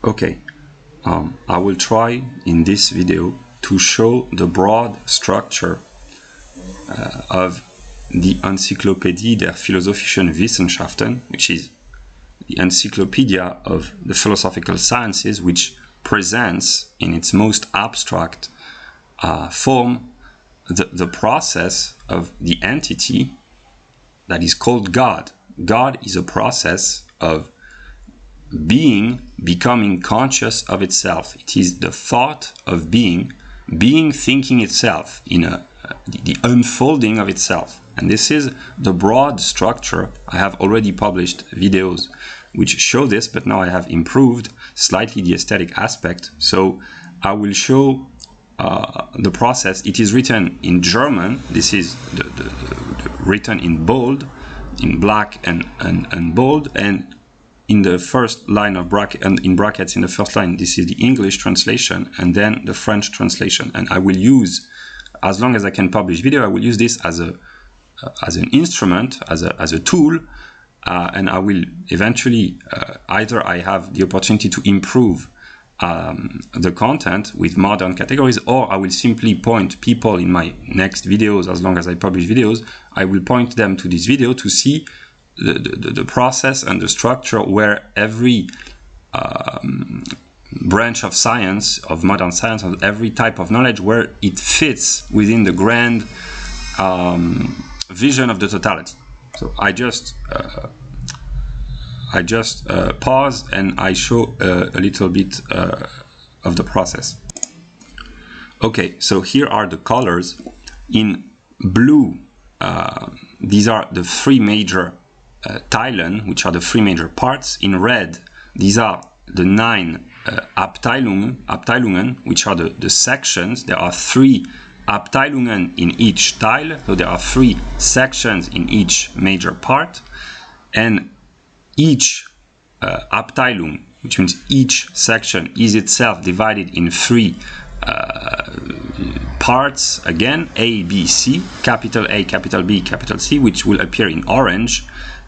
Okay, I will try in this video to show the broad structure of the Enzyklopädie der philosophischen Wissenschaften, which is the Encyclopedia of the philosophical sciences, which presents in its most abstract form the process of the entity that is called God. God is a process of being becoming conscious of itself. It is the thought of being thinking itself in the unfolding of itself. And this is the broad structure. I have already published videos which show this, but now I have improved slightly the aesthetic aspect. So I will show the process. It is written in German. This is the written in bold, in black and bold, and in the first line of bracket and in brackets in the first line, this is the English translation, and then the French translation. And I will use, as long as I can publish video, I will use this as an instrument, as a tool, and I will eventually either I have the opportunity to improve the content with modern categories, or I will simply point people in my next videos. As long as I publish videos, I will point them to this video to see the process and the structure where every branch of science, of modern science, of every type of knowledge, where it fits within the grand vision of the totality. So I just pause and I show a little bit of the process. Okay, so here are the colors. In blue, these are the three major Teilen, which are the three major parts. In red, these are the 9 Abteilungen, which are the sections. There are 3 Abteilungen in each Teil, so there are 3 sections in each major part, and each Abteilung, which means each section, is itself divided in 3 parts, again, A, B, C, capital A, capital B, capital C, which will appear in orange.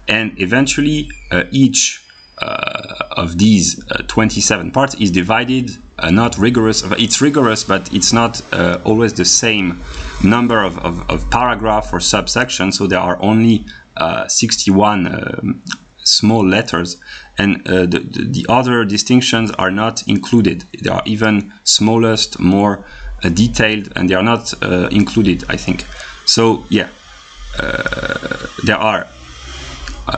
And eventually each of these 27 parts is divided, not rigorous, it's rigorous, but it's not always the same number of paragraph or subsections, so there are only 61 small letters, and the other distinctions are not included. They are even smallest, more detailed, and they are not included, I think. So yeah, there are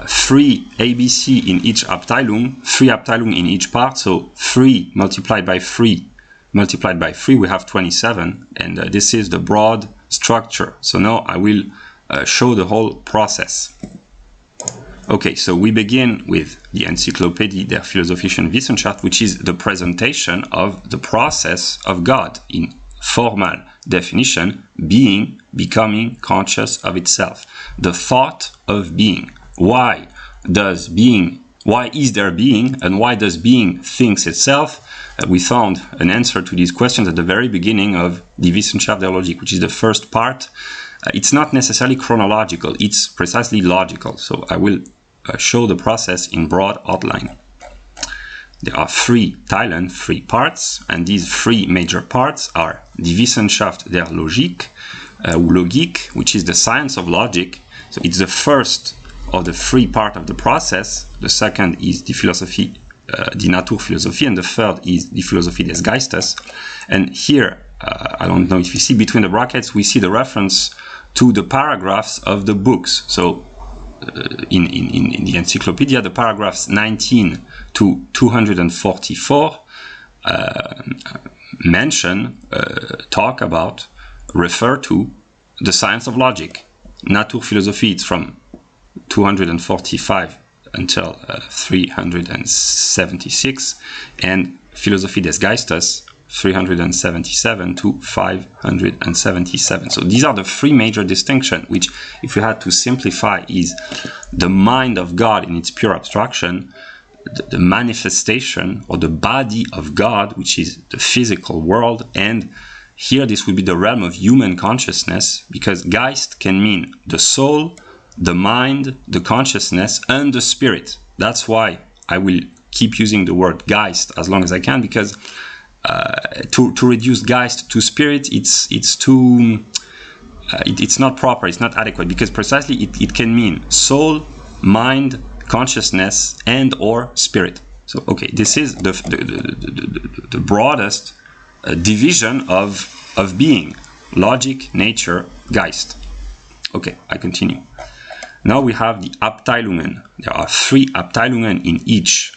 3 ABC in each Abteilung, 3 Abteilung in each part, so 3 multiplied by 3 multiplied by 3, we have 27, and this is the broad structure. So now I will show the whole process. Okay, so we begin with the Enzyklopädie der philosophischen Wissenschaft, which is the presentation of the process of God in formal definition: being becoming conscious of itself, the thought of being. Why is there being, and why does being thinks itself? We found an answer to these questions at the very beginning of Die Wissenschaft der Logik, which is the first part. It's not necessarily chronological, it's precisely logical. So I will show the process in broad outline. There are 3 Teilen, 3 parts, and these 3 major parts are Die Wissenschaft der Logik, Logik, which is the science of logic. So it's the first of the 3 part of the process. The second is die Philosophie, die Naturphilosophie, and the third is die Philosophie des Geistes. And here, I don't know if you see between the brackets, we see the reference to the paragraphs of the books. So in the Encyclopedia, the paragraphs 19 to 244 refer to the science of logic. Naturphilosophie, it's from 245 until 376, and Philosophie des Geistes 377 to 577. So these are the 3 major distinctions, which, if you had to simplify, is the mind of God in its pure abstraction, the manifestation or the body of God, which is the physical world, and here this would be the realm of human consciousness, because Geist can mean the soul, the mind, the consciousness, and the spirit. That's why I will keep using the word Geist as long as I can, because to reduce Geist to spirit, it's too it's not proper, it's not adequate, because precisely it can mean soul, mind, consciousness, and or spirit. So okay, this is the broadest division of being: logic, nature, Geist. Okay, I continue. Now we have the Abteilungen. There are 3 Abteilungen in each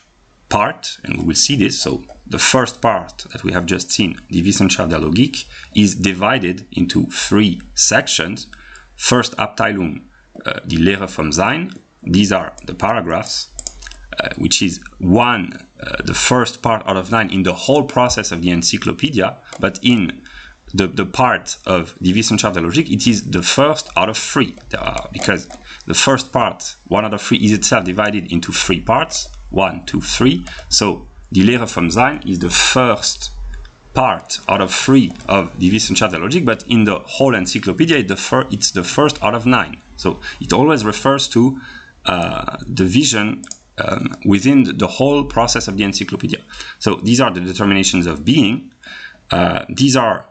part, and we will see this. So the first part that we have just seen, die Wissenschaft der Logik, is divided into 3 sections. First Abteilung, die Lehre vom Sein. These are the paragraphs, which is the first part out of 9 in the whole process of the Encyclopedia, but in the part of die Wissenschaft der Logik, it is the first out of 3. Because the first part, 1 out of 3, is itself divided into 3 parts, 1, 2, 3. So die Lehre vom Sein is the first part out of 3 of die Wissenschaft der Logik, but in the whole Encyclopedia, it's the first out of 9. So it always refers to the vision within the whole process of the Encyclopedia. So these are the determinations of being. These are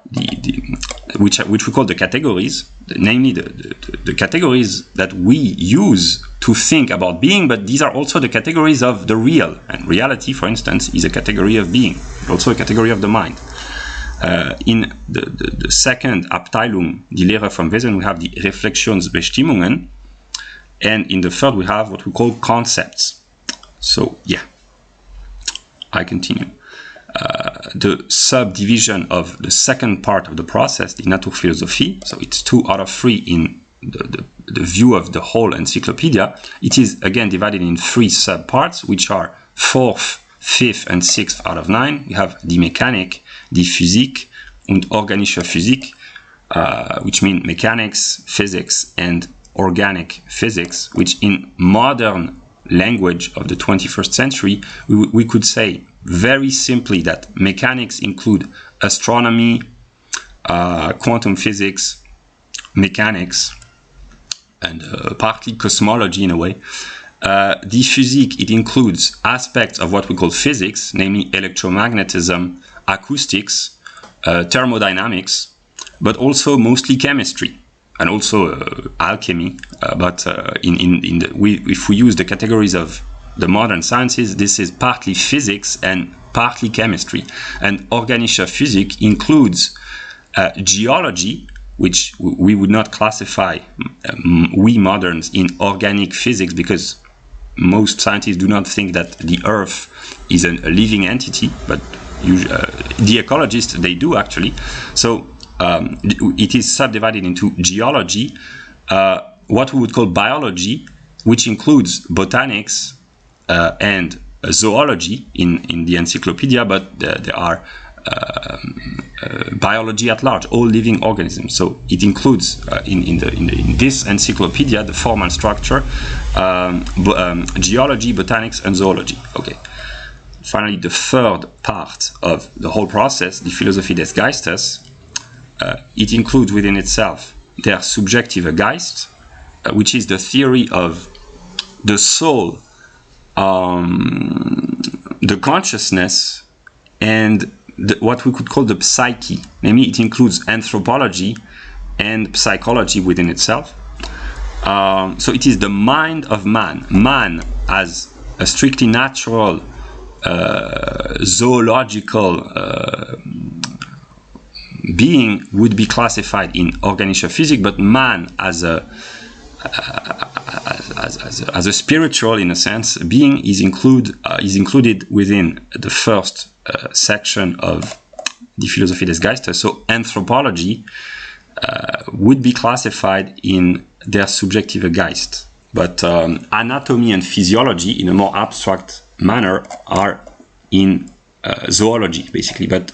which we call the categories, namely the categories that we use to think about being, but these are also the categories of the real. And reality, for instance, is a category of being, but also a category of the mind. In the second Abteilung, die Lehre vom Wesen, we have the Reflexionsbestimmungen, and in the third we have what we call concepts. So yeah, I continue. The subdivision of the second part of the process, the Naturphilosophie, so it's 2 out of 3 in the view of the whole Encyclopedia. It is again divided in 3 subparts, which are 4th, 5th, and 6th out of 9. We have die Mechanik, die Physik, und organische Physik, which mean mechanics, physics, and organic physics, which in modern language of the 21st century, we could say very simply that mechanics include astronomy, quantum physics, mechanics, and partly cosmology in a way. The physique, it includes aspects of what we call physics, namely electromagnetism, acoustics, thermodynamics, but also mostly chemistry, and also alchemy. But if we use the categories of the modern sciences, this is partly physics and partly chemistry. And organische Physik includes geology, which we would not classify, we moderns, in organic physics, because most scientists do not think that the Earth is a living entity, but the ecologists, they do actually. So it is subdivided into geology, what we would call biology, which includes botanics and zoology in the Encyclopedia, but there are biology at large, all living organisms. So it includes in this Encyclopedia, the form and structure, geology, botanics, and zoology. Okay. Finally, the third part of the whole process, the Philosophie des Geistes, it includes within itself der subjective Geist, which is the theory of the soul, the consciousness, and what we could call the psyche. Namely, it includes anthropology and psychology within itself. So it is the mind of man. Man as a strictly natural, zoological being would be classified in organische Physik, but man as a spiritual, in a sense, being is included within the first section of the Philosophie des Geistes. So anthropology would be classified in their subjective Geist, but anatomy and physiology, in a more abstract manner, are in zoology, basically. But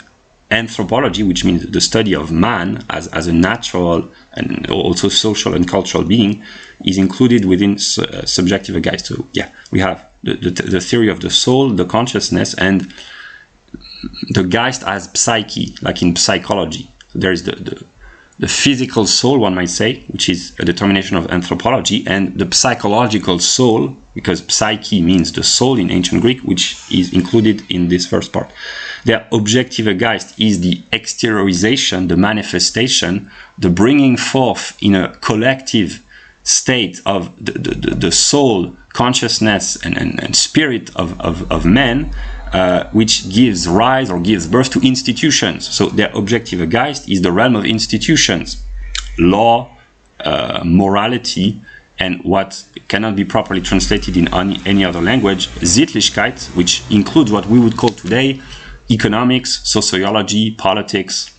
anthropology, which means the study of man as a natural and also social and cultural being, is included within subjective Geist. So yeah, we have the theory of the soul, the consciousness, and the Geist as psyche, like in psychology. So there is the the physical soul, one might say, which is a determination of anthropology, and the psychological soul, because psyche means the soul in ancient Greek, which is included in this first part. Der objektive Geist is the exteriorization, the manifestation, the bringing forth in a collective state of the soul, consciousness, and spirit of man, which gives rise or gives birth to institutions. So der objektive Geist is the realm of institutions, law, morality, and what cannot be properly translated in any other language, Sittlichkeit, which includes what we would call today economics, sociology, politics,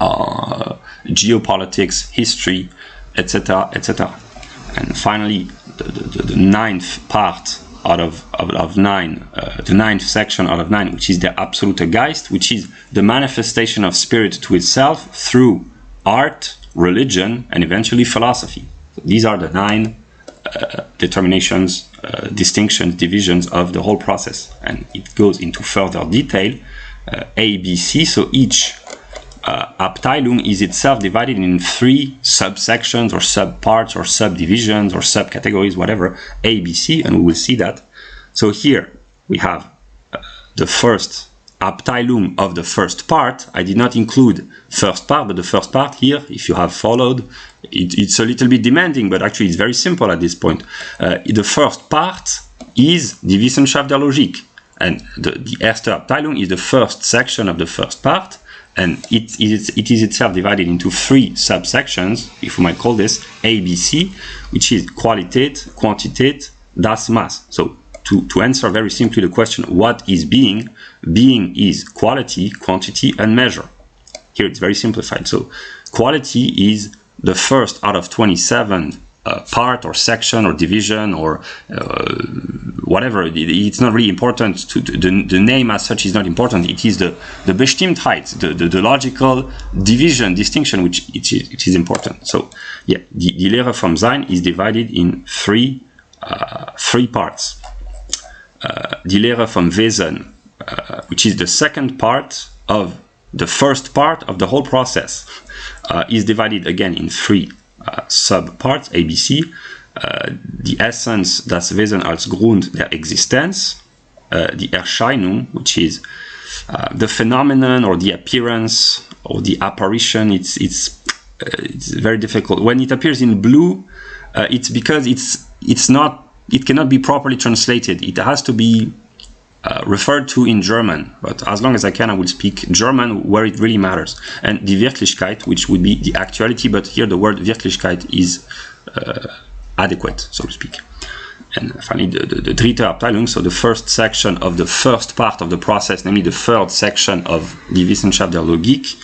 geopolitics, history, etc., etc. And finally, the ninth part out of nine, the ninth section out of 9, which is the absolute Geist, which is the manifestation of spirit to itself through art, religion, and eventually philosophy. So these are the 9 determinations, distinctions, divisions of the whole process, and it goes into further detail, A, B, C. So each Abteilung is itself divided in 3 subsections or subparts or subdivisions or subcategories, whatever, A, B, C, and we will see that. So here we have the first Abteilung of the first part. I did not include first part, but the first part here, if you have followed, it's a little bit demanding, but actually it's very simple at this point. The first part is die Wissenschaft der Logik, and the erste Abteilung is the first section of the first part, and it is itself divided into 3 subsections, if we might call this A, B, C, which is Qualität, Quantität, das Maß. So to answer very simply the question, what is being? Being is quality, quantity, and measure. Here it's very simplified. So quality is the first out of 27 part or section or division or whatever. It's not really important. The name as such is not important. It is the Bestimmtheit, the logical division, distinction, which it is important. So yeah, die Lehre vom Sein is divided in 3 parts. Die Lehre vom Wesen, which is the second part of the first part of the whole process, is divided again in 3 subparts, A, B, C. Die Essence, das Wesen als Grund der Existenz, die Erscheinung, which is the phenomenon or the appearance or the apparition. It's very difficult. When it appears in blue, it's because it cannot be properly translated. It has to be referred to in German, but as long as I can, I will speak German where it really matters. And die Wirklichkeit, which would be the actuality, but here the word Wirklichkeit is adequate, so to speak. And finally, the dritte Abteilung, so the first section of the first part of the process, namely the third section of die Wissenschaft der Logik,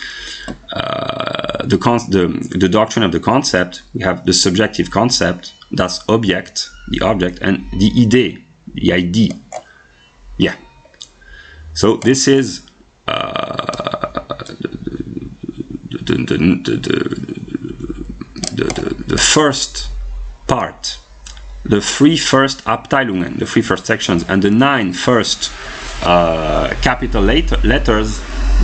the doctrine of the concept. We have the subjective concept, das Objekt, the object, and the Idee, the idea. Yeah. So this is the first part, the 3 first Abteilungen, the 3 first sections, and the 9 first capital letters.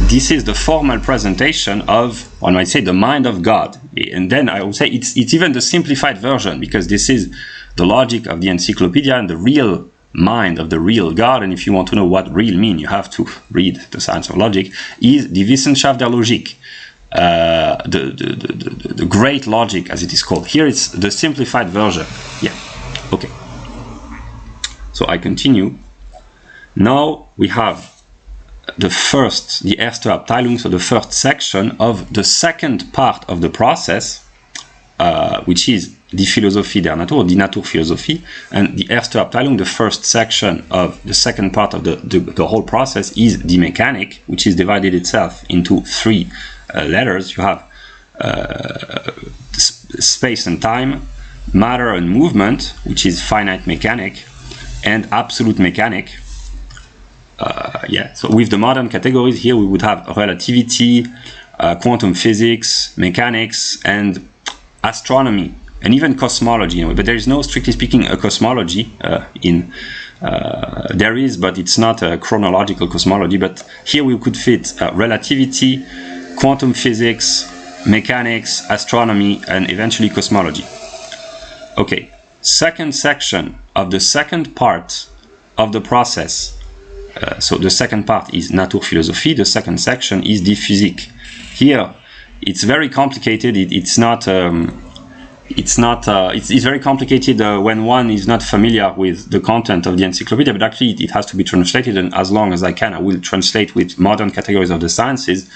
This is the formal presentation of, one might say, the mind of God. And then I would say it's even the simplified version, because this is the logic of the Encyclopedia and the real mind of the real God. And if you want to know what real mean, you have to read the science of logic. Is die Wissenschaft der Logik, the great logic, as it is called. Here it's the simplified version. Yeah. Okay. So I continue. Now we have the erste Abteilung, so the first section of the second part of the process, which is die Philosophie der Natur, die Naturphilosophie, and the erste Abteilung, the first section of the second part of the whole process, is die Mechanik, which is divided itself into 3 letters. You have space and time, matter and movement, which is finite mechanic, and absolute mechanic. Yeah, so with the modern categories here, we would have relativity, quantum physics, mechanics, and astronomy, and even cosmology. But there is no, strictly speaking, a cosmology there is, but it's not a chronological cosmology. But here we could fit relativity, quantum physics, mechanics, astronomy, and eventually cosmology. Okay, second section of the second part of the process. So the second part is Naturphilosophie, the second section is Die Physik. Here, it's very complicated. It's very complicated when one is not familiar with the content of the Encyclopedia, but actually it has to be translated, and as long as I can, I will translate with modern categories of the sciences.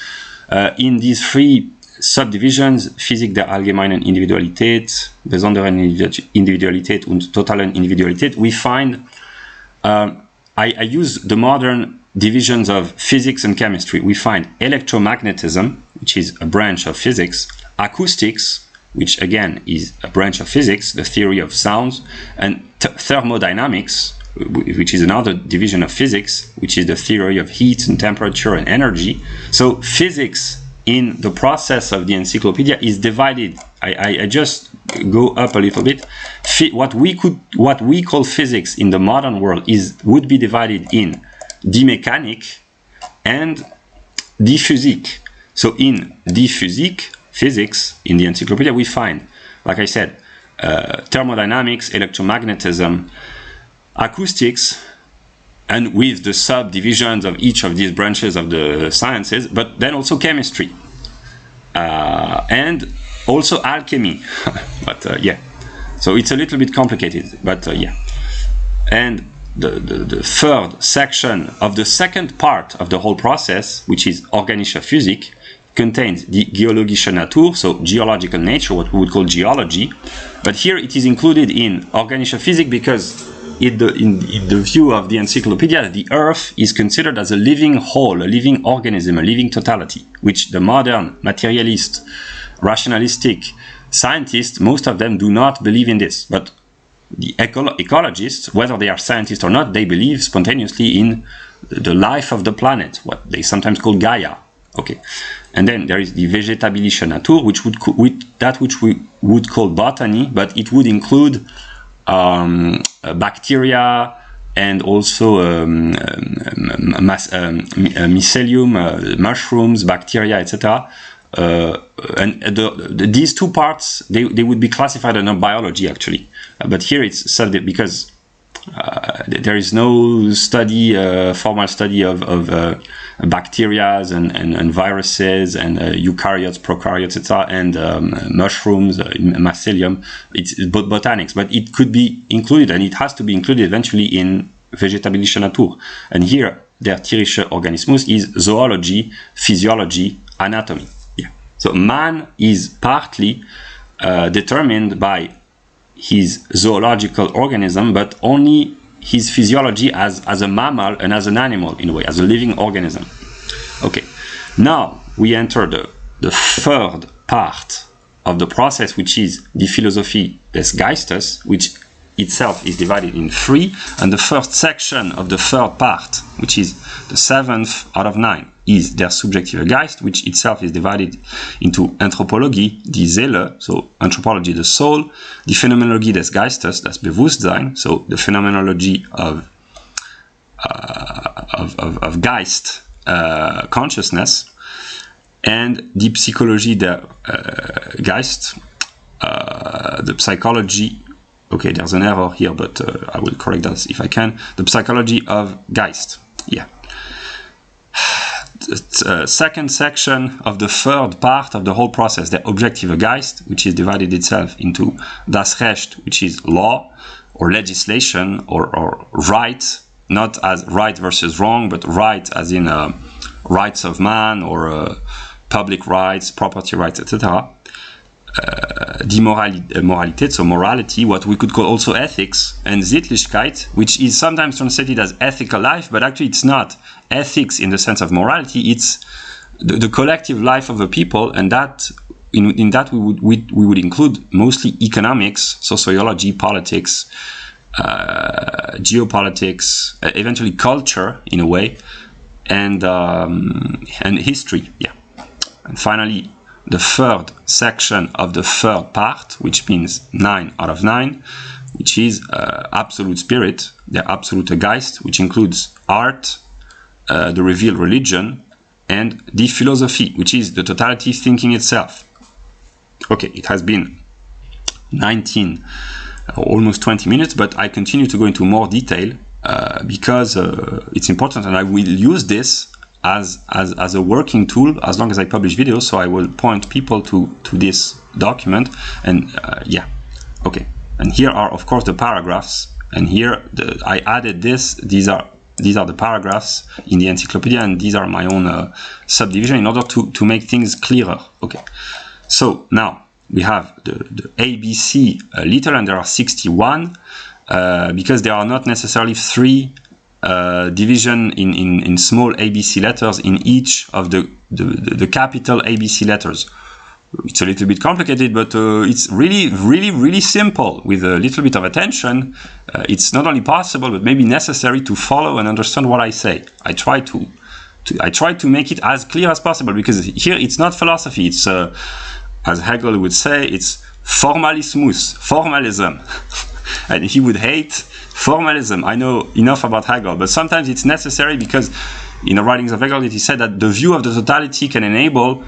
In these three subdivisions, Physik der allgemeinen Individualität, besonderen Individualität und totalen Individualität, we find, I use the modern divisions of physics and chemistry. We find electromagnetism, which is a branch of physics, acoustics, which again is a branch of physics, the theory of sounds, and thermodynamics, which is another division of physics, which is the theory of heat and temperature and energy. So physics in the process of the Encyclopedia is divided. I just go up a little bit. What we call physics in the modern world would be divided in die Mechanik and die Physik. So in die Physik, physics, in the Encyclopedia, we find, like I said, thermodynamics, electromagnetism, acoustics, and with the subdivisions of each of these branches of the sciences, but then also chemistry, and also alchemy. But yeah, so it's a little bit complicated, but yeah. And the third section of the second part of the whole process, which is Organische Physik, contains the geologische Natur, so geological nature, what we would call geology. But here it is included in Organische Physik because in the view of the Encyclopedia, the Earth is considered as a living whole, a living organism, a living totality, which the modern materialist, rationalistic scientists, most of them do not believe in this. But the ecologists, whether they are scientists or not, they believe spontaneously in the life of the planet, what they sometimes call Gaia. Okay, and then there is the vegetabilische Natur, which we would call botany, but it would include bacteria and also mycelium, mushrooms, bacteria, etc. And these two parts, they would be classified under biology actually, but here it's studied because there is no study, formal study of bacteria and viruses and eukaryotes, prokaryotes, etc., and mushrooms, mycelium. It's botanics, but it could be included, and it has to be included eventually in vegetabilische Natur. And here, der tierische Organismus is zoology, physiology, anatomy. Yeah. So man is partly determined by his zoological organism, but only his physiology as a mammal and as an animal, in a way, as a living organism. Okay, now we enter the third part of the process, which is the Philosophie des Geistes, which itself is divided in three, and the first section of the third part, which is the 7th out of 9, is der subjektive Geist, which itself is divided into Anthropologie, die Seele, so anthropology, the soul, die Phänomenologie des Geistes, das Bewusstsein, so the phenomenology of Geist, consciousness, and die Psychologie der Geist, the psychology. Okay, there's an error here, but I will correct that if I can. The psychology of Geist. Yeah. Second section of the third part of the whole process, the objective Geist, which is divided itself into das Recht, which is law or legislation or right, not as right versus wrong, but right as in rights of man or public rights, property rights, etc. Die Moralität, so morality, what we could call also ethics, and Sittlichkeit, which is sometimes translated as ethical life, but actually it's not ethics in the sense of morality, it's the collective life of a people, and that in that we would include mostly economics, sociology, politics, geopolitics, eventually culture in a way, and history, yeah. And finally, the third section of the third part, which means 9 out of 9, which is absolute spirit, the absolute Geist, which includes art, the revealed religion, and the philosophy, which is the totality thinking itself. Okay, it has been 19, almost 20 minutes, but I continue to go into more detail because it's important, and I will use this as a working tool as long as I publish videos. So I will point people to this document, and yeah, okay. And here are, of course, the paragraphs, and here I added this. These are the paragraphs in the Encyclopedia, and these are my own subdivision in order to make things clearer. Okay, so now we have the ABC little, and there are 61 because there are not necessarily 3 division in small ABC letters in each of the capital ABC letters. It's a little bit complicated, but it's really simple. With a little bit of attention, it's not only possible but maybe necessary to follow and understand what I say. I try to make it as clear as possible, because here it's not philosophy. It's as Hegel would say, it's formalismus, formalism. And he would hate formalism. I know enough about Hegel, but sometimes it's necessary, because in the writings of Hegel he said that the view of the totality can enable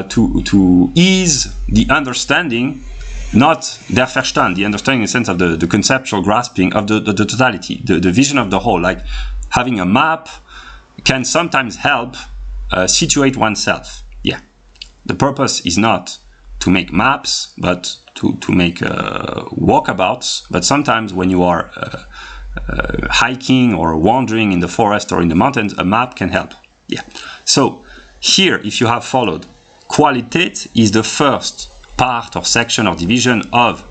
to ease the understanding, not der Verstand, the understanding in the sense of the conceptual grasping of the totality, the vision of the whole. Like having a map can sometimes help situate oneself. Yeah, the purpose is not to make maps, but to make walkabouts. But sometimes when you are hiking or wandering in the forest or in the mountains, a map can help. Yeah. So here, if you have followed, Qualität is the first part or section or division of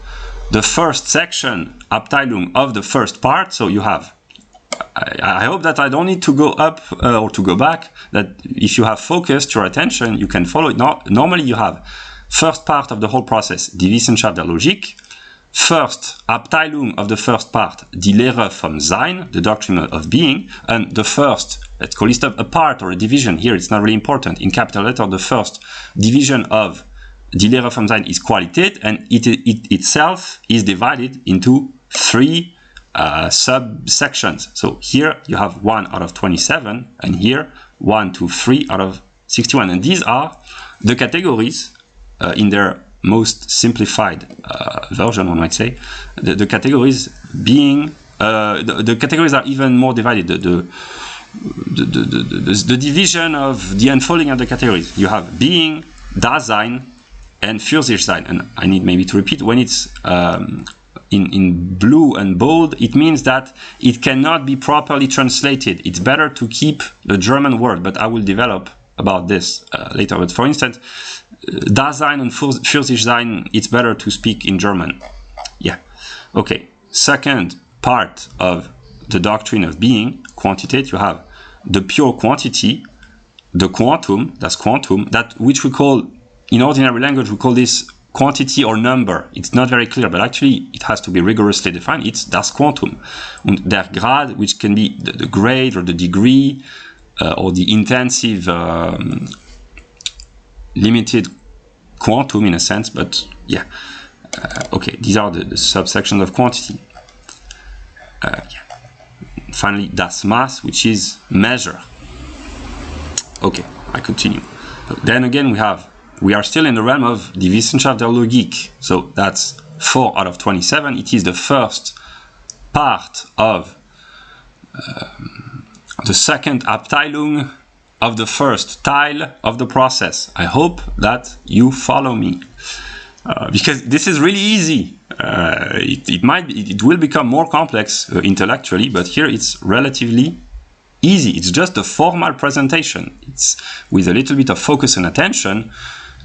the first section, Abteilung, of the first part. So you have, I hope that I don't need to go up or to go back, that if you have focused your attention, you can follow it. Normally you have first part of the whole process, Die Wissenschaft der Logik. First Abteilung of the first part, Die Lehre vom Sein, the doctrine of being. And the first, let's call it a part or a division. Here it's not really important. In capital letter, the first division of Die Lehre vom Sein is Qualität, and it itself is divided into 3 subsections. So here you have 1 out of 27, and here 1, 2, 3 out of 61. And these are the categories in their most simplified version, one might say. The categories being the categories are even more divided. The division of the unfolding of the categories. You have being, Dasein, and Fürsichsein. And I need maybe to repeat, when it's in blue and bold, it means that it cannot be properly translated. It's better to keep the German word, but I will develop about this later. But for instance, Dasein and Fürsichsein, it's better to speak in German. Yeah. Okay. Second part of the doctrine of being, Quantität, you have the pure quantity, the quantum, that's quantum, that which we call, in ordinary language, we call this quantity or number. It's not very clear, but actually it has to be rigorously defined. It's das Quantum. Und der Grad, which can be the grade or the degree or the intensive limited quantum in a sense, but yeah. Okay, these are the subsections of quantity. Yeah. Finally, das Maß, which is measure. Okay, I continue. Then again, we are still in the realm of Die Wissenschaft der Logik. So that's 4 out of 27. It is the first part of the second Abteilung of the first Teil of the process. I hope that you follow me, because this is really easy. It will become more complex intellectually, but here it's relatively easy. It's just a formal presentation. It's with a little bit of focus and attention.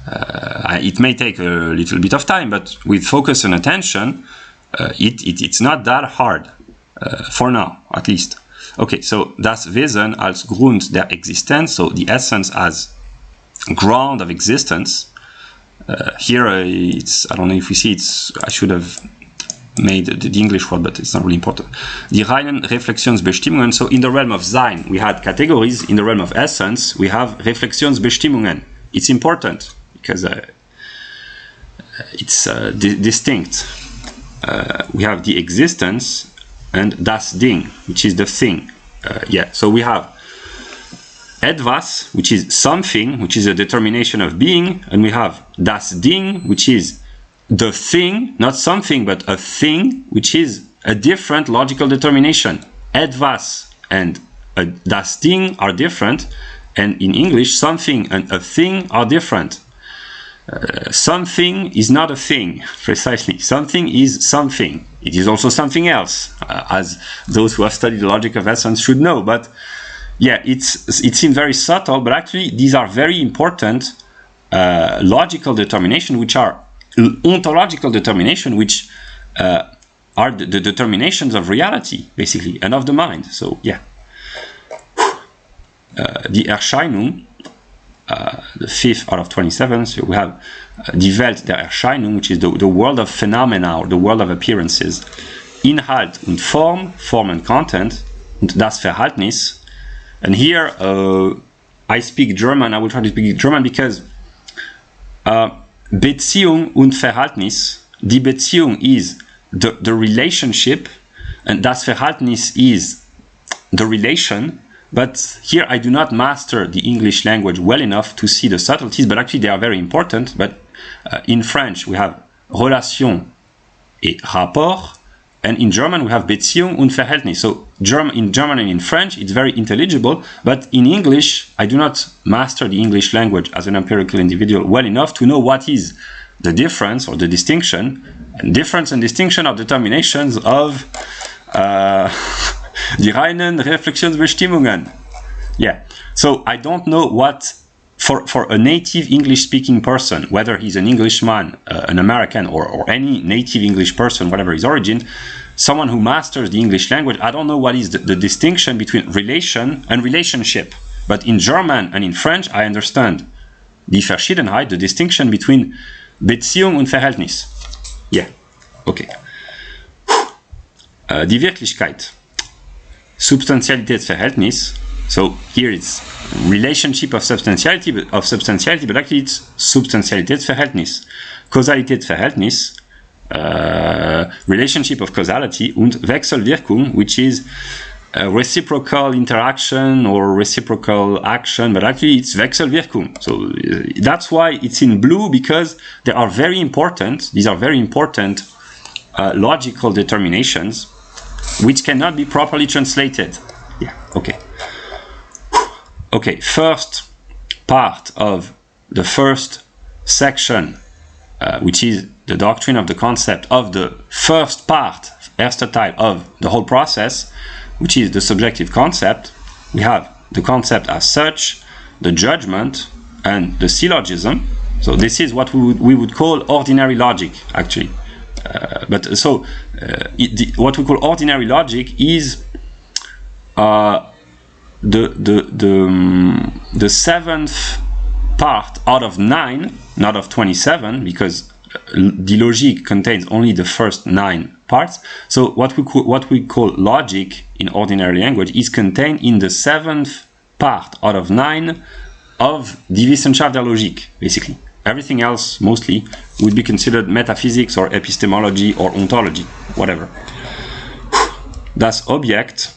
It may take a little bit of time, but with focus and attention, it's not that hard, for now, at least. Okay, so das Wesen als Grund der Existenz, so the essence as ground of existence. Here it's, I don't know if we see it's, I should have made the English word, but it's not really important. Die reinen Reflexionsbestimmungen, so in the realm of Sein, we had categories. In the realm of essence, we have Reflexionsbestimmungen. It's important, because it's distinct. We have the existence and das Ding, which is the thing. Yeah, so we have etwas, which is something, which is a determination of being, and we have das Ding, which is the thing, not something, but a thing, which is a different logical determination. Etwas and das Ding are different, and in English, something and a thing are different. Something is not a thing, precisely. Something is something. It is also something else, as those who have studied the logic of essence should know. But yeah, it seems very subtle, but actually these are very important logical determination, which are ontological determination, which are the determinations of reality, basically, and of the mind. So yeah, the Erscheinung, the fifth out of 27. So we have die Welt der Erscheinung, which is the world of phenomena, or the world of appearances. Inhalt und Form, form and content, und das Verhältnis. And here I speak German. I will try to speak German because Beziehung und Verhältnis, die Beziehung is the relationship, and das Verhältnis is the relation. But here I do not master the English language well enough to see the subtleties, but actually they are very important. But in French we have relation et rapport, and in German we have Beziehung und Verhältnis. So in German and in French it's very intelligible, but in English I do not master the English language as an empirical individual well enough to know what is the difference or the distinction. And difference and distinction are determinations of die reinen Reflexionsbestimmungen. Yeah, so I don't know what, for a native English-speaking person, whether he's an Englishman, an American, or any native English person, whatever his origin, someone who masters the English language, I don't know what is the distinction between relation and relationship. But in German and in French, I understand die Verschiedenheit, the distinction between Beziehung und Verhältnis. Yeah, okay. Die Wirklichkeit. Substantialitätsverhältnis. So here it's relationship of substantiality, but actually it's Substantialitätsverhältnis. Kausalitätsverhältnis, relationship of causality, und Wechselwirkung, which is reciprocal interaction or reciprocal action, but actually it's Wechselwirkung. So that's why it's in blue, because they are very important. These are very important logical determinations, which cannot be properly translated. Yeah, okay. Okay, first part of the first section, which is the doctrine of the concept of the first part, erster Teil of the whole process, which is the subjective concept. We have the concept as such, the judgment, and the syllogism. So this is what we would call ordinary logic, actually. What we call ordinary logic is the seventh part out of 9, not of 27, because Die Logik contains only the first 9 parts. So what we call logic in ordinary language is contained in the 7th part out of 9 of Die Wissenschaft der Logik, basically. Everything else, mostly, would be considered metaphysics or epistemology or ontology, whatever. Das Objekt,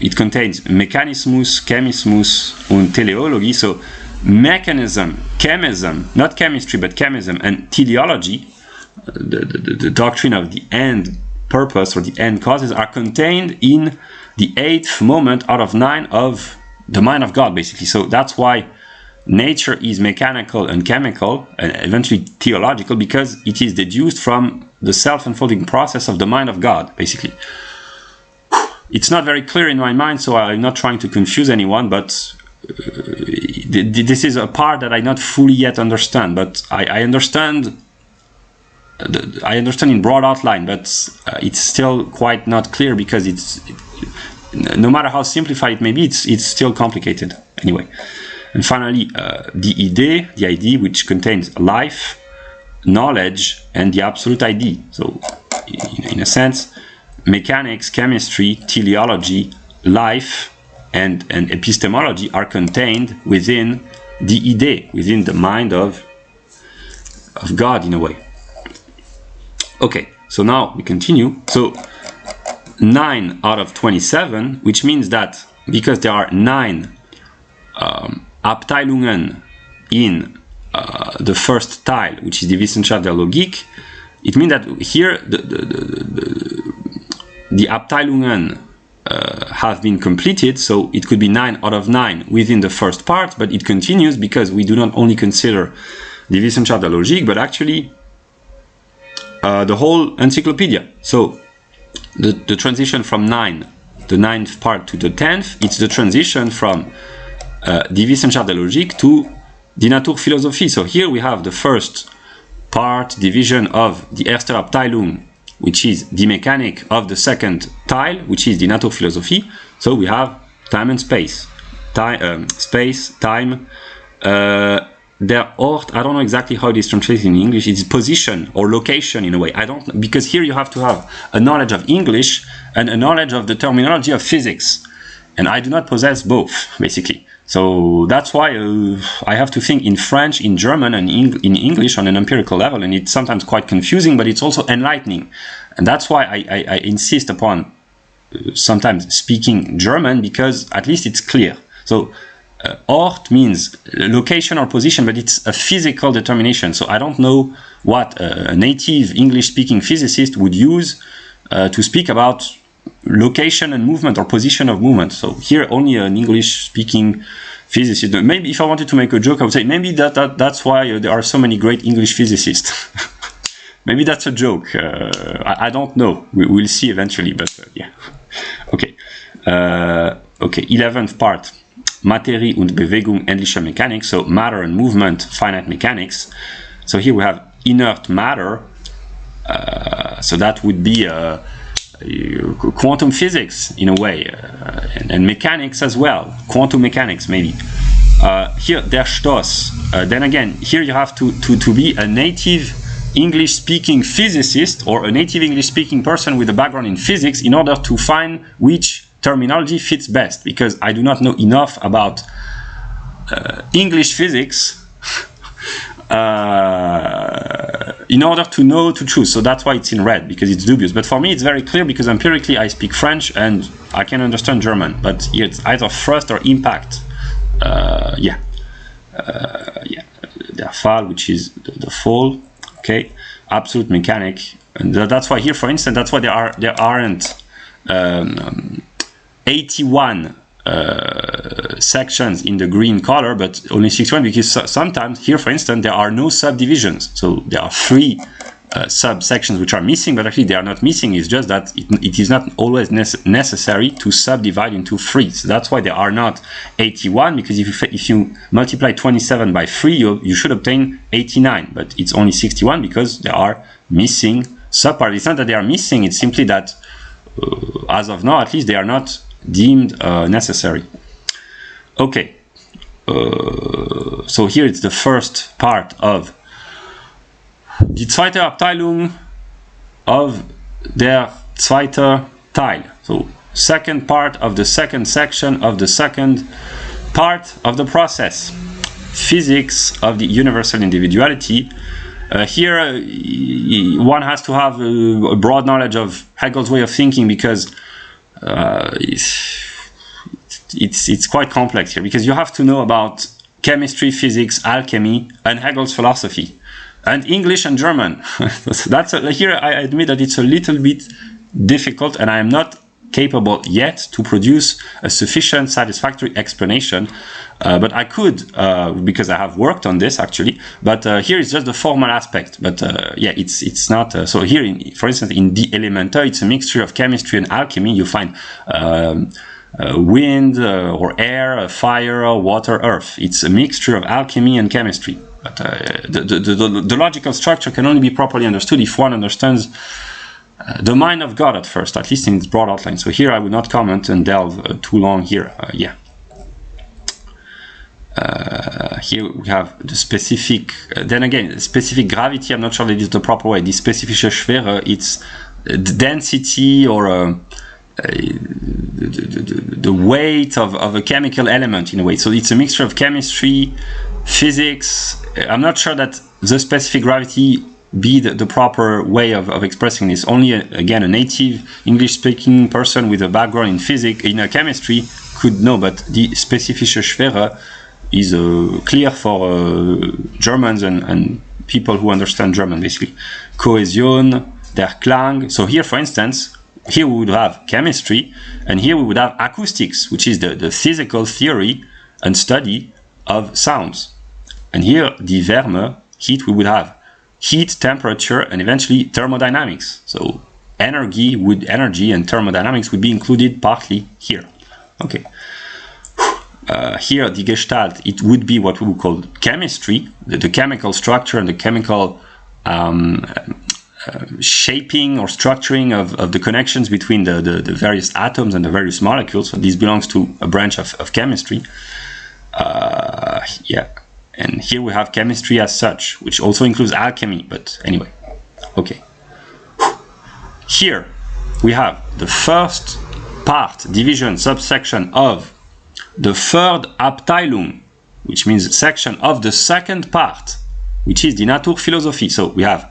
it contains Mechanismus, Chemismus, und Teleologie. So mechanism, chemism, not chemistry, but chemism, and teleology, the doctrine of the end purpose or the end causes, are contained in the 8th moment out of 9 of the mind of God, basically. So that's why nature is mechanical and chemical, and eventually theological, because it is deduced from the self-unfolding process of the mind of God, basically. It's not very clear in my mind, so I'm not trying to confuse anyone, but this is a part that I not fully yet understand, but I understand in broad outline, but it's still quite not clear, because no matter how simplified it may be, it's still complicated anyway. And finally, the idea, which contains life, knowledge, and the absolute idea. So in a sense, mechanics, chemistry, teleology, life, and epistemology are contained within the idea, within the mind of God, in a way. Okay, so now we continue. So 9 out of 27, which means that because there are 9 Abteilungen in the first tile, which is the Wissenschaft der Logik, it means that here the Abteilungen have been completed, so it could be 9 out of 9 within the first part, but it continues because we do not only consider the Wissenschaft der Logik, but actually the whole Encyclopedia. So the transition from the 9th part to the 10th, it's the transition from die Wissenschaft der Logik to die Naturphilosophie. So here we have the first part division of the erste Abteilung, which is die Mechanik, of the second tile, which is die Naturphilosophie. So we have time and space. Time. Der Ort, I don't know exactly how it is translated in English. It's position or location in a way. I don't, because here you have to have a knowledge of English and a knowledge of the terminology of physics. And I do not possess both, basically. So that's why I have to think in French, in German, and in English on an empirical level. And it's sometimes quite confusing, but it's also enlightening. And that's why I insist upon sometimes speaking German, because at least it's clear. So Ort means location or position, but it's a physical determination. So I don't know what a native English-speaking physicist would use to speak about location and movement or position of movement. So here only an English-speaking physicist. Maybe if I wanted to make a joke, I would say maybe that's why there are so many great English physicists. Maybe that's a joke. I don't know. We'll see eventually, but yeah. Okay. Okay, 11th part. Materie und Bewegung endlicher Mechanik, so matter and movement, finite mechanics. So here we have inert matter, so that would be quantum physics in a way, and mechanics as well, quantum mechanics maybe. Here, der Stoß, then again, here you have to be a native English-speaking physicist or a native English-speaking person with a background in physics in order to find which terminology fits best, because I do not know enough about English physics in order to know to choose. So that's why it's in red, because it's dubious. But for me it's very clear, because empirically I speak French and I can understand German, but it's either thrust or impact. Yeah. Der Fall, which is the fall. Okay, absolute mechanic, and that's why here, for instance, that's why there aren't 81 sections in the green color, but only 61, because sometimes here, for instance, there are no subdivisions. So there are 3 subsections which are missing, but actually they are not missing. It's just that it is not always necessary to subdivide into 3. So that's why there are not 81, because if you multiply 27 by 3, you should obtain 89, but it's only 61 because there are missing subparts. It's not that they are missing, it's simply that as of now, at least, they are not deemed necessary. Okay, so here it's the first part of die zweite Abteilung of der zweite Teil. So second part of the second section of the second part of the process. Physics of the universal individuality. Here one has to have a broad knowledge of Hegel's way of thinking, because it's quite complex here, because you have to know about chemistry, physics, alchemy, and Hegel's philosophy, and English and German. Here I admit that it's a little bit difficult, and I am not capable yet to produce a sufficient satisfactory explanation, but I could, because I have worked on this actually, but here is just the formal aspect. But yeah, it's not, so here, for instance, in Die Elemente, it's a mixture of chemistry and alchemy. You find wind or air, fire, water, earth. It's a mixture of alchemy and chemistry. But the logical structure can only be properly understood if one understands the mind of God at first, at least in its broad outline. So here I would not comment and delve too long here. Yeah. Here we have the specific, then again, specific gravity, I'm not sure that is the proper way. The spezifische Schwere, it's the density or the weight of a chemical element in a way. So it's a mixture of chemistry, physics. I'm not sure that the specific gravity be the proper way of expressing this. Only, again, a native English-speaking person with a background in physics, in chemistry, could know, but the spezifische Schwere is clear for Germans and people who understand German, basically. Cohesion, der Klang. So here, for instance, here we would have chemistry, and here we would have acoustics, which is the physical theory and study of sounds. And here, die Wärme, heat, we would have heat, temperature, and eventually thermodynamics. So energy and thermodynamics would be included partly here. Okay. Here, the Gestalt, it would be what we would call chemistry, the chemical structure and the chemical shaping or structuring of the connections between the various atoms and the various molecules. So this belongs to a branch of chemistry. Yeah, and here we have chemistry as such, which also includes alchemy, but anyway, okay. Here we have the first part, division, subsection of the third Abteilung, which means section of the second part, which is the Naturphilosophie. So we have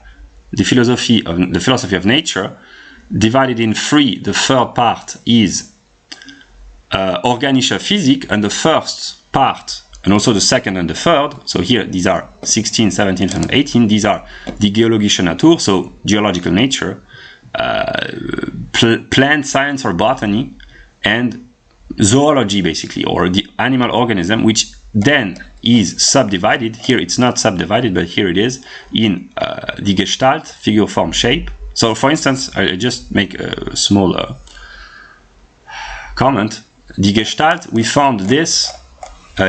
the philosophy of nature divided in three. The third part is organische Physik, and the first part, and also the second and the third. So here these are 16, 17, and 18. These are die geologische Natur, so geological nature, plant science or botany, and zoology, basically, or the animal organism, which then is subdivided. Here it's not subdivided, but here it is in the Gestalt, figure, form, shape. So for instance, I just make a small comment. The Gestalt, we found this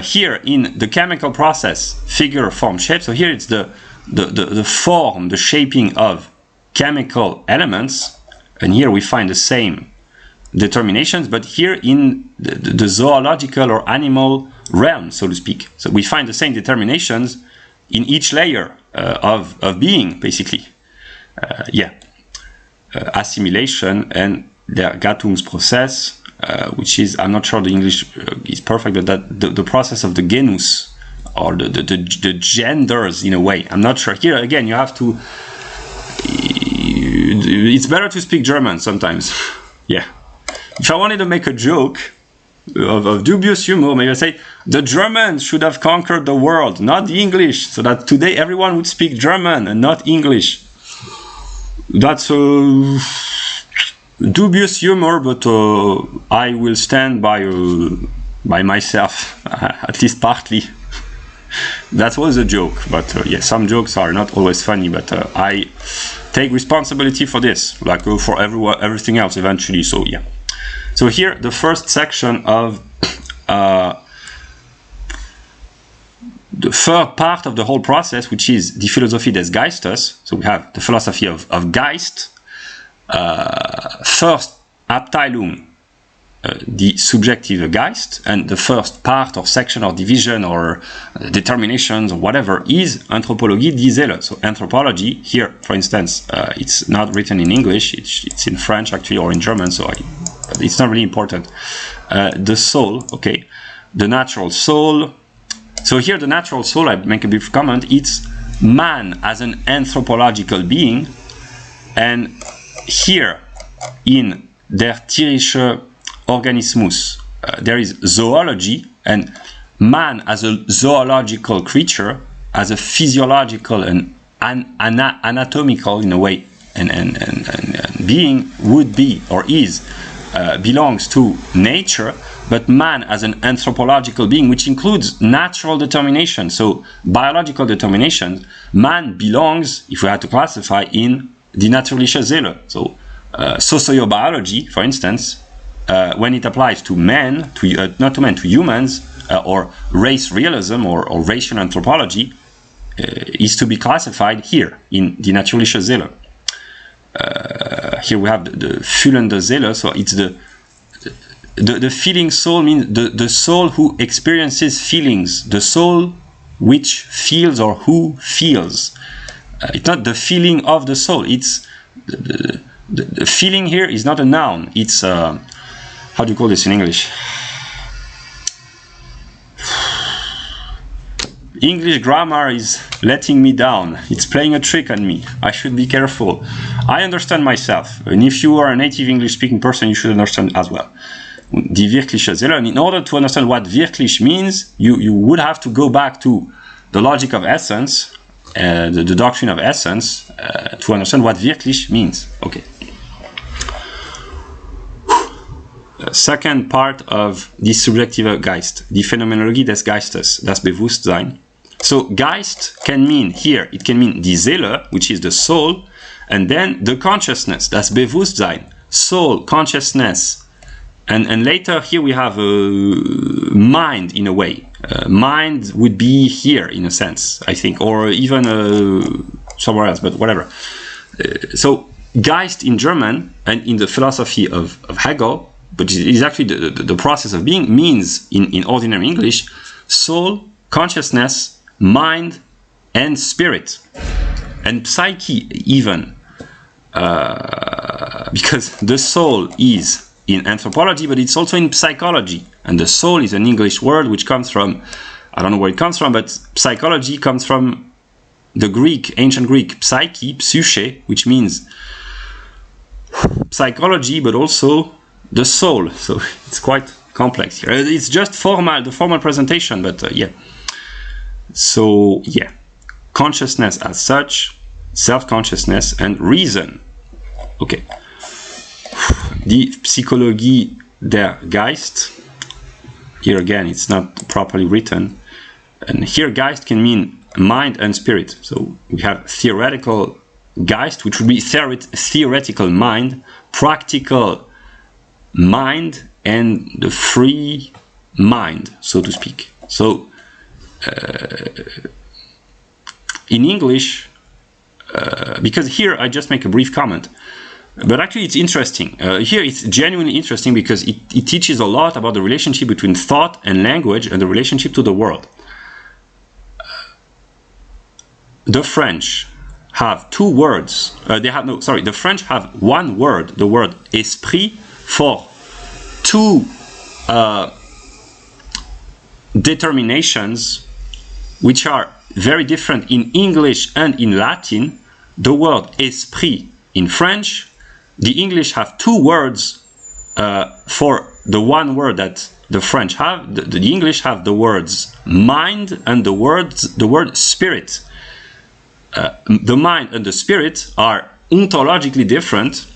here in the chemical process, figure, form, shape. So here it's the form, the shaping of chemical elements, and here we find the same determinations, but here in the zoological or animal realm, so to speak. So we find the same determinations in each layer of being, basically. Yeah. Assimilation and der Gattungsprozess, which is, I'm not sure the English is perfect, but that the process of the genus, or the genders in a way. I'm not sure. Here again, you have to, it's better to speak German sometimes. Yeah. If I wanted to make a joke of dubious humor, maybe I say the Germans should have conquered the world, not the English, so that today everyone would speak German and not English. That's dubious humor, but I will stand by myself, at least partly. That was a joke, but yeah, some jokes are not always funny, but I take responsibility for this, like for everything else eventually, so yeah. So here, the first section of the third part of the whole process, which is the Philosophie des Geistes. So we have the philosophy of Geist. First Abteilung, the subjective Geist, and the first part or section or division or determinations or whatever is Anthropologie die Seele. So anthropology, here, for instance, it's not written in English, it's in French actually, or in German, so it's not really important. The soul, okay, the natural soul. So here the natural soul, I make a brief comment, it's man as an anthropological being, and here in der tierische Organismus, there is zoology, and man as a zoological creature, as a physiological and anatomical in a way, and being would be or is belongs to nature, but man as an anthropological being, which includes natural determination, so biological determination, man belongs, if we had to classify, in die natürliche Seele. So sociobiology, for instance, when it applies to men, not to men, to humans, or race realism or racial anthropology, is to be classified here in die natürliche Seele. Here we have the fühlende Seele, so it's the feeling soul, means the soul who experiences feelings, the soul which feels or who feels. It's not the feeling of the soul, it's the feeling here is not a noun, it's how do you call this in English? English grammar is letting me down. It's playing a trick on me. I should be careful. I understand myself. And if you are a native English speaking person, you should understand as well. Die wirkliche Seele. And in order to understand what wirklich means, you would have to go back to the logic of essence, the doctrine of essence, to understand what wirklich means. Okay. Second part of die subjektive Geist, die Phänomenologie des Geistes, das Bewusstsein. So Geist can mean here, it can mean die Seele, which is the soul, and then the consciousness, das Bewusstsein, soul, consciousness, and later here we have mind in a way. Mind would be here in a sense, I think, or even somewhere else, but whatever. So Geist in German and in the philosophy of Hegel, but it is actually the process of being, means in ordinary English soul, consciousness, mind, and spirit, and psyche even, because the soul is in anthropology, but it's also in psychology, and the soul is an English word which comes from, I don't know where it comes from, but psychology comes from the Greek, ancient Greek, psyche, psyche, which means psychology, but also the soul. So it's quite complex here. It's just the formal presentation, but yeah. So yeah, consciousness as such, self-consciousness, and reason. Okay. Die Psychologie der Geist. Here again, it's not properly written. And here Geist can mean mind and spirit. So we have theoretical Geist, which would be theoretical mind, practical mind, and the free mind, so to speak. So in English, because here I just make a brief comment, but actually it's interesting. Here it's genuinely interesting because it teaches a lot about the relationship between thought and language and the relationship to the world. The French have two words. The French have one word, the word esprit, for two determinations which are very different in English and in Latin. The word esprit in French, the English have two words for the one word that the French have. The English have the words mind and the word spirit. The mind and the spirit are ontologically different,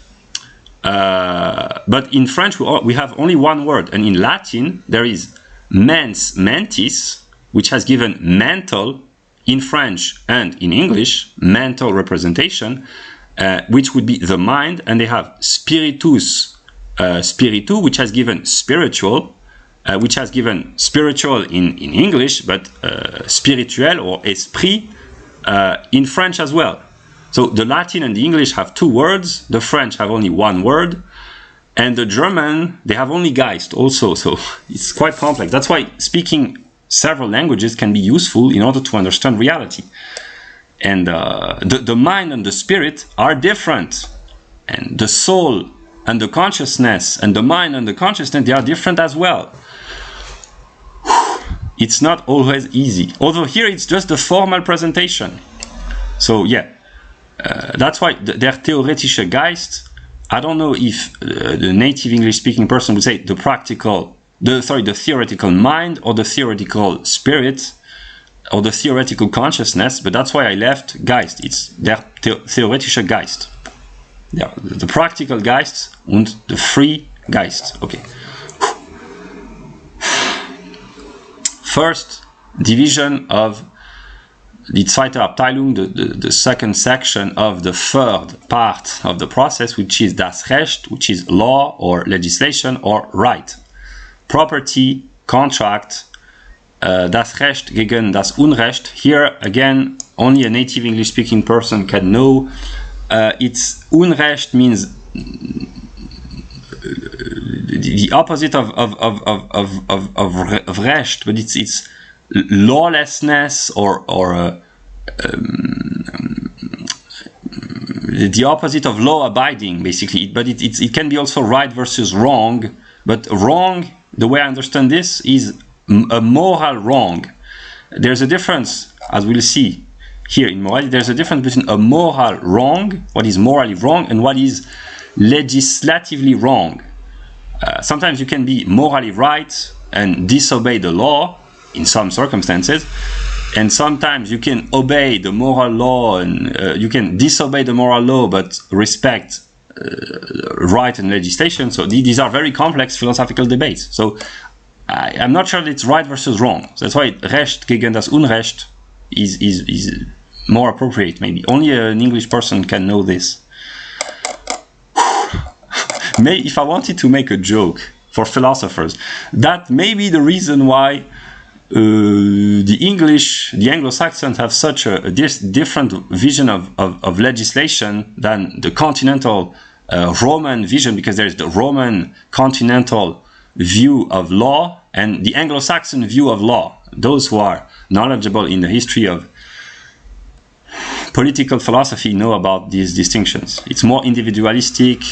but in French we have only one word, and in Latin there is mens mentis, which has given mental in French and in English, mental representation, which would be the mind, and they have spiritus spiritu, which has given spiritual, which has given spiritual in English, but spirituel or esprit in French as well. So the Latin and the English have two words, the French have only one word, and the German, they have only Geist also, so it's quite complex. That's why speaking several languages can be useful in order to understand reality. And the mind and the spirit are different, and the soul and the consciousness and the mind and the consciousness, they are different as well. It's not always easy, although here it's just the formal presentation. So yeah, that's why der theoretische Geist, I don't know if the native English speaking person would say the theoretical mind or the theoretical spirit or the theoretical consciousness, but that's why I left Geist. It's der theoretische Geist. Yeah, the practical Geist und the free Geist. Okay. First division of die zweite Abteilung, the second section of the third part of the process, which is das Recht, which is law or legislation or right. Property, contract, das Recht gegen das Unrecht. Here again, only a native English speaking person can know. It's Unrecht means the opposite of Recht, but it's lawlessness or the opposite of law abiding, basically. But it can be also right versus wrong. But wrong, the way I understand this, is a moral wrong. there's a difference, as we'll see here in morality, there's a difference between a moral wrong, what is morally wrong, and what is legislatively wrong. Sometimes you can be morally right and disobey the law in some circumstances, and sometimes you can obey the moral law and you can disobey the moral law but respect right and legislation. So these are very complex philosophical debates. So I'm not sure that it's right versus wrong. So that's why Recht gegen das Unrecht is more appropriate, maybe. Only an English person can know this. If I wanted to make a joke for philosophers, that may be the reason why the Anglo-Saxons have such a different vision of legislation than the continental Roman vision, because there's the Roman continental view of law and the Anglo-Saxon view of law. Those who are knowledgeable in the history of political philosophy know about these distinctions. It's more individualistic.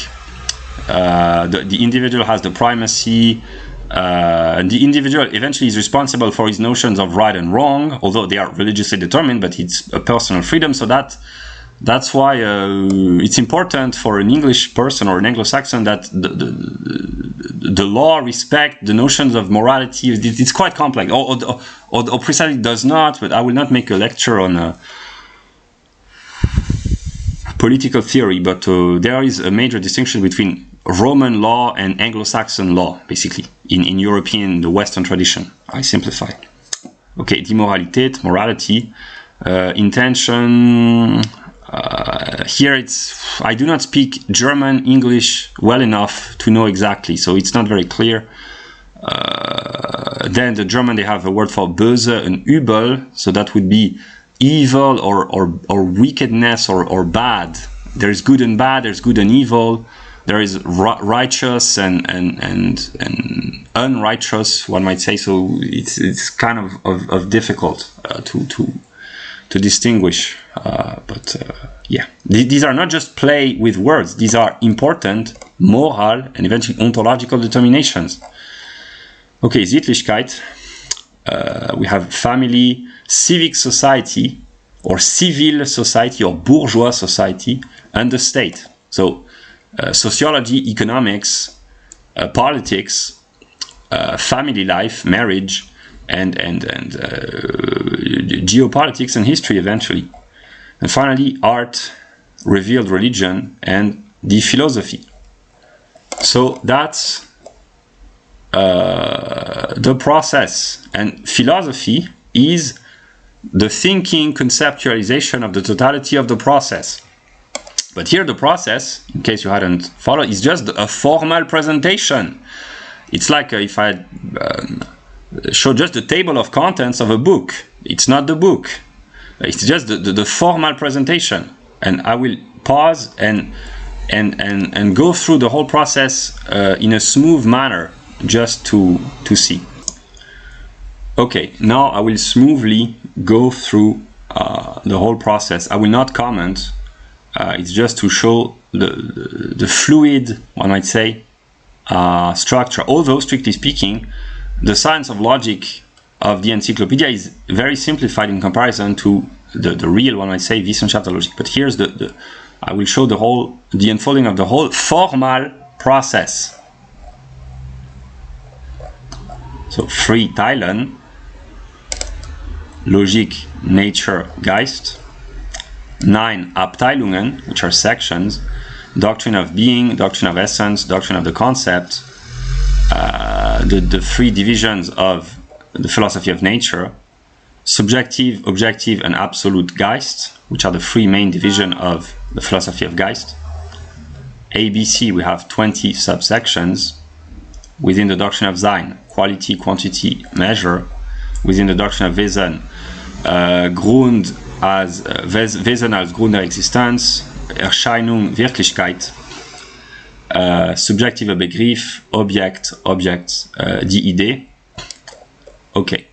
The individual has the primacy. And the individual eventually is responsible for his notions of right and wrong, although they are religiously determined, but it's a personal freedom. So that's why it's important for an English person or an Anglo-Saxon that the law respect the notions of morality. It's quite complex, or precisely does not, but I will not make a lecture on political theory, but there is a major distinction between Roman law and Anglo-Saxon law, basically, in European, the Western tradition. I simplify. Okay, die Moralität, morality, intention. Here I do not speak German, English well enough to know exactly, so it's not very clear. Then the German, they have a word for böse and übel, so that would be evil or wickedness or bad. There's good and bad, there's good and evil. There is righteous and unrighteous, one might say. So it's kind of difficult to distinguish. Yeah, these are not just play with words. These are important moral and eventually ontological determinations. Okay, Sittlichkeit. We have family, civic society, or civil society, or bourgeois society, and the state. So sociology, economics, politics, family life, marriage, and geopolitics and history eventually. And finally, art, revealed religion, and the philosophy. So that's the process. And philosophy is the thinking conceptualization of the totality of the process. But here the process, in case you hadn't followed, is just a formal presentation. It's like if I show just the table of contents of a book. It's not the book. It's just the formal presentation. And I will pause and go through the whole process in a smooth manner, just to see. Okay, now I will smoothly go through the whole process. I will not comment. It's just to show the fluid, one might say, structure. Although, strictly speaking, the science of logic of the Encyclopedia is very simplified in comparison to the real, one might say, Wissenschaft der Logik. But here's I will show the unfolding of the whole formal process. So, 3 Teilen, Logik, Nature, Geist. 9 Abteilungen, which are sections, doctrine of being, doctrine of essence, doctrine of the concept, the 3 divisions of the philosophy of nature, subjective, objective, and absolute Geist, which are the 3 main divisions of the philosophy of Geist. ABC, we have 20 subsections. Within the doctrine of Sein, quality, quantity, measure. Within the doctrine of Wesen, Grund als Wesen als Grund der Existenz, Erscheinung, Wirklichkeit, subjektiver Begriff, Objekt, die Idee. Okay.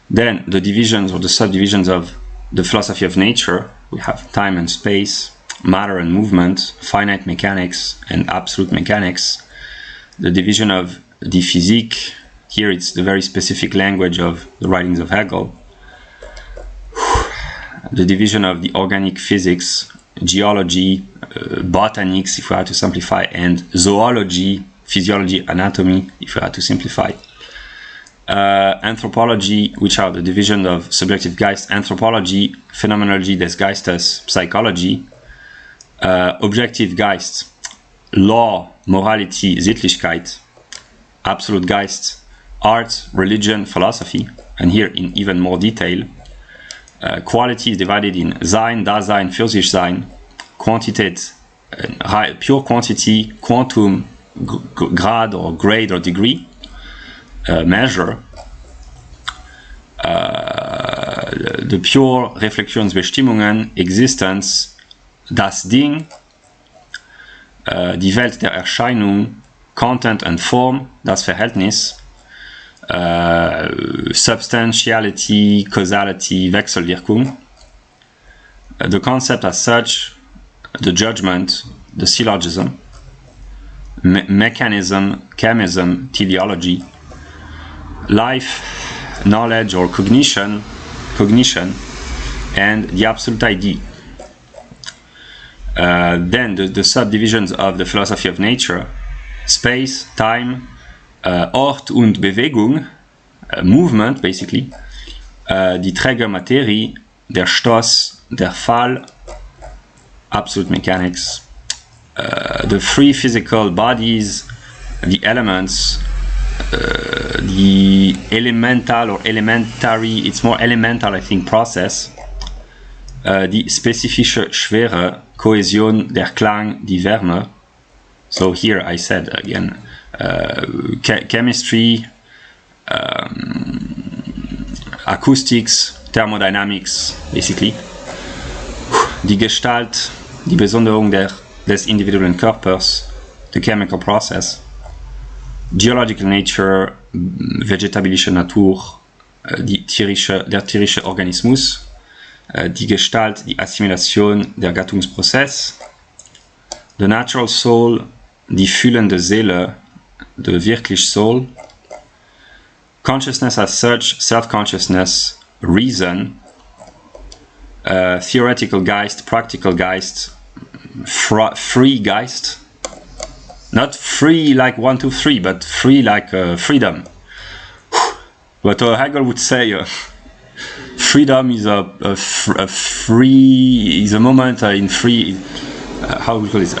Then the divisions or the subdivisions of the philosophy of nature, we have time and space, matter and movement, finite mechanics and absolute mechanics. The division of die Physik, here it's the very specific language of the writings of Hegel. the division of the organic physics, geology, botanics, if we had to simplify, and zoology, physiology, anatomy, if we had to simplify. Anthropology, which are the division of subjective Geist, anthropology, phenomenology des Geistes, psychology, objective Geist, law, morality, Sittlichkeit, absolute Geist, art, religion, philosophy, and here in even more detail. Quality is divided in Sein, Dasein, Für-sich-Sein, Quantität, pure quantity, quantum, grad or grade or degree, measure, the pure Reflexionsbestimmungen, Existence, das Ding, die Welt der Erscheinung, Content and Form, das Verhältnis, substantiality, causality, Wechselwirkung, the concept as such, the judgment, the syllogism, mechanism, chemism, teleology, life, knowledge or cognition, and the absolute idea. Then the subdivisions of the philosophy of nature, space, time, Ort und Bewegung, movement basically, die träge Materie, der Stoß, der Fall, absolute mechanics, the free physical bodies, the elements, the elemental or elementary, it's more elemental I think, process, die spezifische Schwere, Kohäsion, der Klang, die Wärme. So here I said again, chemistry, acoustics, thermodynamics, basically. Die Gestalt, die Besonderung des individuellen Körpers, the chemical process. Geological nature, vegetabilische Natur, der tierische Organismus. Die Gestalt, die Assimilation, der Gattungsprozess. The natural soul, die fühlende Seele, the wirklich Soul. Consciousness as such, self-consciousness, reason, theoretical Geist, practical Geist, free Geist. Not free like 1, 2, 3, but free like freedom. What Hegel would say, freedom is a moment in free. How we call it?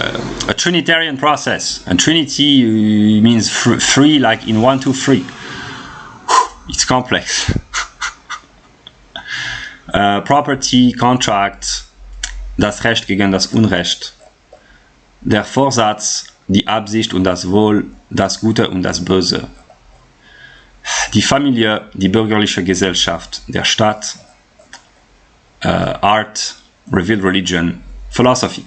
A Trinitarian process. And Trinity means free, like in 1, 2, 3. It's complex. Property, contract, das Recht gegen das Unrecht, der Vorsatz, die Absicht und das Wohl, das Gute und das Böse, die Familie, die bürgerliche Gesellschaft, der Staat, art, revealed religion, philosophy.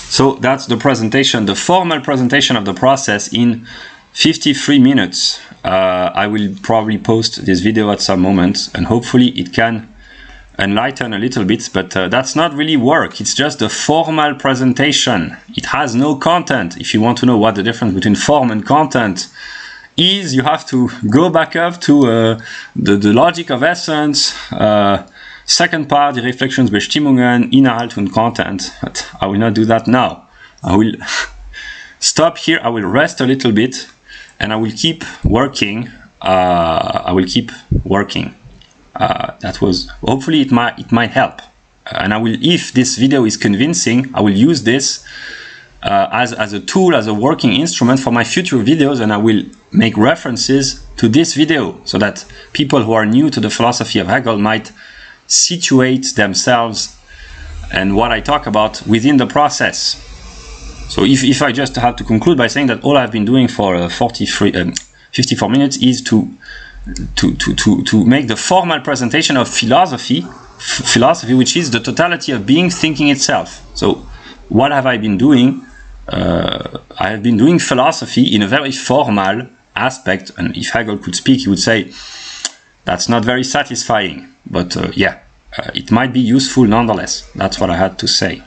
So that's the presentation, the formal presentation of the process in 53 minutes. I will probably post this video at some moment, and hopefully it can enlighten a little bit, but that's not really work. It's just the formal presentation. It has no content. If you want to know what the difference between form and content is, you have to go back up to the logic of essence, second part, die Reflexionsbestimmungen, Inhalt und Content. But I will not do that now. I will stop here. I will rest a little bit, and I will keep working. That was, hopefully it might help. And I will, if this video is convincing, I will use this as a tool, as a working instrument for my future videos, and I will make references to this video so that people who are new to the philosophy of Hegel might situate themselves and what I talk about within the process. So if I just have to conclude by saying that all I've been doing for 54 minutes is to make the formal presentation of philosophy, which is the totality of being, thinking itself. So what have I been doing? I have been doing philosophy in a very formal aspect, and if Hegel could speak, he would say that's not very satisfying, but it might be useful nonetheless. That's what I had to say.